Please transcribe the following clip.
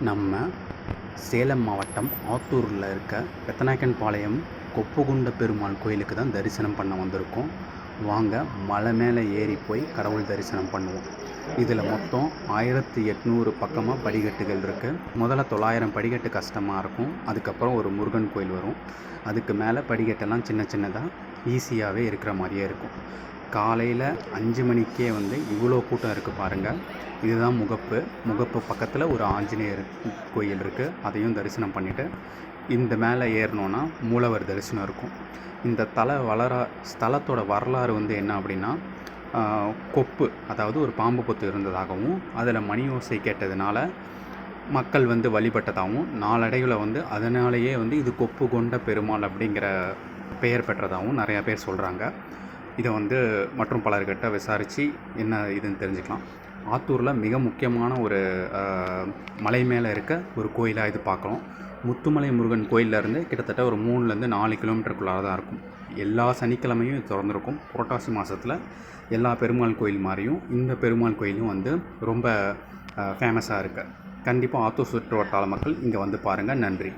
நம்ம சேலம் மாவட்டம் ஆத்தூரில் இருக்க பெத்தநாயக்கன்பாளையம் கொப்புகுண்ட பெருமாள் கோயிலுக்கு தான் தரிசனம் பண்ண வந்திருக்கோம். வாங்க மலை மேலே ஏறி போய் கடவுள் தரிசனம் பண்ணுவோம். இதில் மொத்தம் 1800 பக்கமாக படிக்கட்டுகள் இருக்குது. முதல்ல 900 படிக்கட்டு கஷ்டமாக இருக்கும். அதுக்கப்புறம் ஒரு முருகன் கோயில் வரும். அதுக்கு மேலே படிக்கட்டெல்லாம் சின்ன சின்னதாக ஈஸியாகவே இருக்கிற மாதிரியே இருக்கும். காலையில் 5 மணிக்கே இவ்வளோ கூட்டம் இருக்குது பாருங்கள். இதுதான் முகப்பு பக்கத்தில் ஒரு ஆஞ்சநேயர் கோயில் இருக்குது. அதையும் தரிசனம் பண்ணிவிட்டு இந்த மேலே ஏறினோன்னா மூலவர் தரிசனம் இருக்கும். இந்த ஸ்தலத்தோட வரலாறு என்ன அப்படின்னா, கொப்பு, அதாவது ஒரு பாம்பு பொத்து இருந்ததாகவும் அதில் மணி ஓசை கேட்டதுனால மக்கள் வழிபட்டதாகவும் நாளடைவில் அதனாலேயே இது கொப்பு கொண்ட பெருமாள் அப்படிங்கிற பெயர் பெற்றதாகவும் நிறையா பேர் சொல்கிறாங்க. இதை மற்றும் பலர்கிட்ட விசாரித்து என்ன இதுன்னு தெரிஞ்சுக்கலாம். ஆத்தூரில் மிக முக்கியமான ஒரு மலை மேலே இருக்க ஒரு கோயிலாக இது பார்க்கலாம். முத்துமலை முருகன் கோயிலேருந்து கிட்டத்தட்ட ஒரு 3லேருந்து 4 கிலோமீட்டருக்குள்ளாக தான் இருக்கும். எல்லா சனிக்கிழமையும் இது திறந்துருக்கும். புரட்டாசி மாதத்தில் எல்லா பெருமாள் கோயில் மாதிரியும் இந்த பெருமாள் கோயிலும் ரொம்ப ஃபேமஸாக இருக்குது. கண்டிப்பாக ஆத்தூர் சுற்று வட்டார மக்கள் இங்கே பாருங்கள். நன்றி.